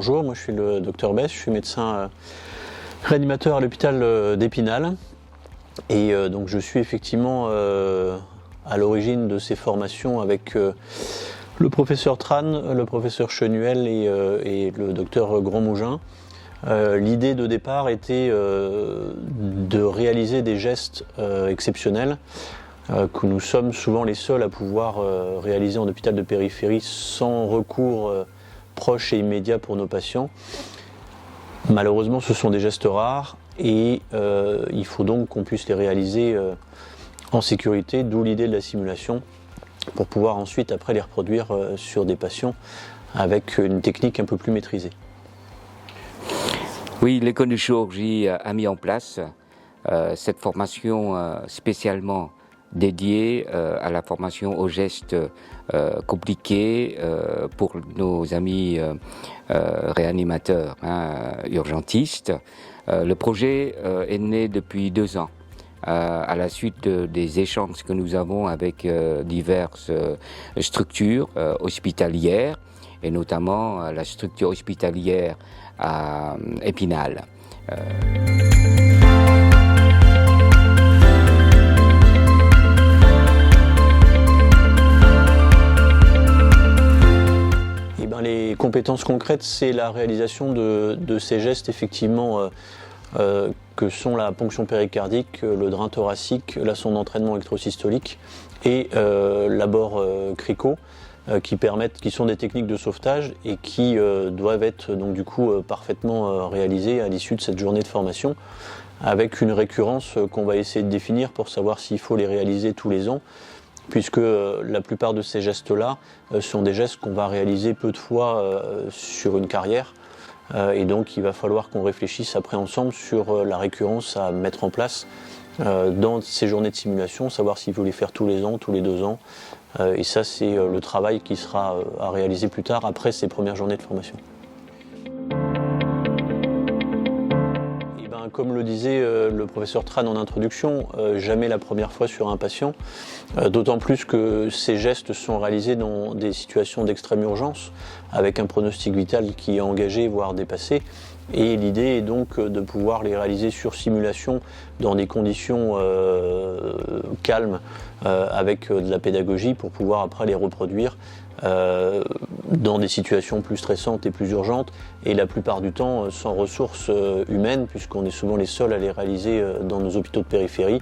bonjour, moi je suis le docteur Bess, je suis médecin réanimateur à l'hôpital d'Épinal et donc je suis effectivement à l'origine de ces formations avec le professeur Tran, le professeur Chenuel et le docteur Grandmougin. L'idée de départ était de réaliser des gestes exceptionnels que nous sommes souvent les seuls à pouvoir réaliser en hôpital de périphérie sans recours proche et immédiat pour nos patients. Malheureusement, ce sont des gestes rares et il faut donc qu'on puisse les réaliser en sécurité, d'où l'idée de la simulation pour pouvoir ensuite après les reproduire sur des patients avec une technique un peu plus maîtrisée. Oui, l'école de chirurgie a mis en place cette formation spécialement dédiée à la formation aux gestes compliqués pour nos amis réanimateurs, urgentistes. Le projet est né depuis 2 ans. À la suite des échanges que nous avons avec diverses structures hospitalières, et notamment la structure hospitalière à Épinal. Les compétences concrètes, c'est la réalisation de ces gestes effectivement que sont la ponction péricardique, le drain thoracique, la sonde d'entraînement électrosystolique et l'abord crico qui sont des techniques de sauvetage et qui doivent être donc du coup parfaitement réalisées à l'issue de cette journée de formation avec une récurrence qu'on va essayer de définir pour savoir s'il faut les réaliser tous les ans, puisque la plupart de ces gestes-là sont des gestes qu'on va réaliser peu de fois sur une carrière. Et donc il va falloir qu'on réfléchisse après ensemble sur la récurrence à mettre en place dans ces journées de simulation, savoir s'il faut les faire tous les ans, tous les 2 ans. Et ça, c'est le travail qui sera à réaliser plus tard, après ces premières journées de formation. Comme le disait le professeur Tran en introduction, jamais la première fois sur un patient, d'autant plus que ces gestes sont réalisés dans des situations d'extrême urgence, avec un pronostic vital qui est engagé, voire dépassé. Et l'idée est donc de pouvoir les réaliser sur simulation dans des conditions calmes, avec de la pédagogie pour pouvoir après les reproduire dans des situations plus stressantes et plus urgentes, et la plupart du temps sans ressources humaines, puisqu'on est souvent les seuls à les réaliser dans nos hôpitaux de périphérie,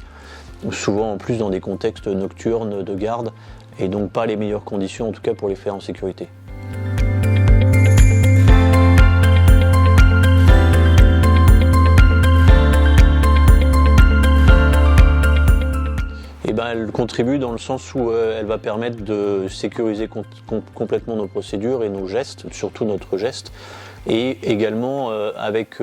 souvent en plus dans des contextes nocturnes de garde, et donc pas les meilleures conditions en tout cas pour les faire en sécurité. Elle contribue dans le sens où elle va permettre de sécuriser complètement nos procédures et nos gestes, surtout notre geste, et également avec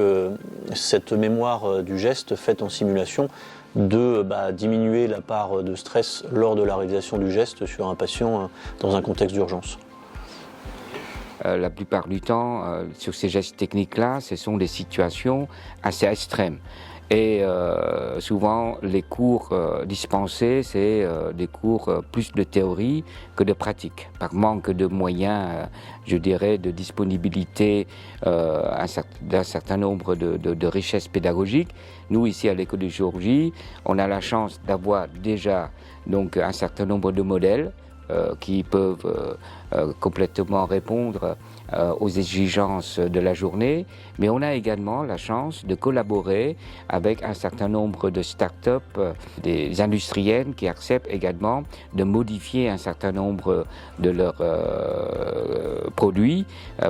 cette mémoire du geste faite en simulation, de diminuer la part de stress lors de la réalisation du geste sur un patient dans un contexte d'urgence. La plupart du temps, sur ces gestes techniques-là, ce sont des situations assez extrêmes. Et souvent, les cours dispensés, c'est des cours plus de théorie que de pratique. Par manque de moyens, je dirais, de disponibilité d'un certain nombre de richesses pédagogiques. Nous, ici à l'école de chirurgie, on a la chance d'avoir déjà donc, un certain nombre de modèles qui peuvent complètement répondre aux exigences de la journée, mais on a également la chance de collaborer avec un certain nombre de start-up, des industriels qui acceptent également de modifier un certain nombre de leurs produits,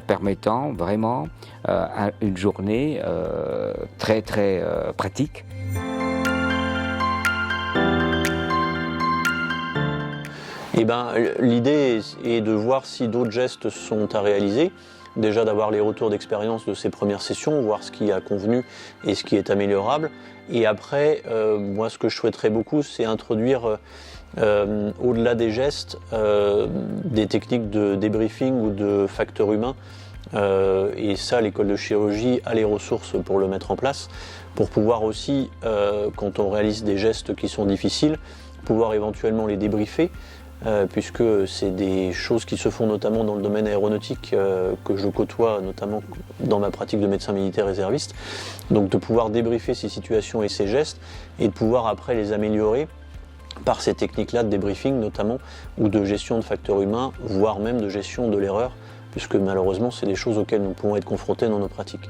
permettant vraiment une journée très très pratique. L'idée est de voir si d'autres gestes sont à réaliser, déjà d'avoir les retours d'expérience de ces premières sessions, voir ce qui a convenu et ce qui est améliorable. Et après, moi ce que je souhaiterais beaucoup, c'est introduire au-delà des gestes, des techniques de débriefing ou de facteurs humains. Et ça, l'école de chirurgie a les ressources pour le mettre en place, pour pouvoir aussi, quand on réalise des gestes qui sont difficiles, pouvoir éventuellement les débriefer, puisque c'est des choses qui se font notamment dans le domaine aéronautique que je côtoie notamment dans ma pratique de médecin militaire réserviste. Donc de pouvoir débriefer ces situations et ces gestes et de pouvoir après les améliorer par ces techniques-là de débriefing notamment, ou de gestion de facteurs humains, voire même de gestion de l'erreur, puisque malheureusement c'est des choses auxquelles nous pouvons être confrontés dans nos pratiques.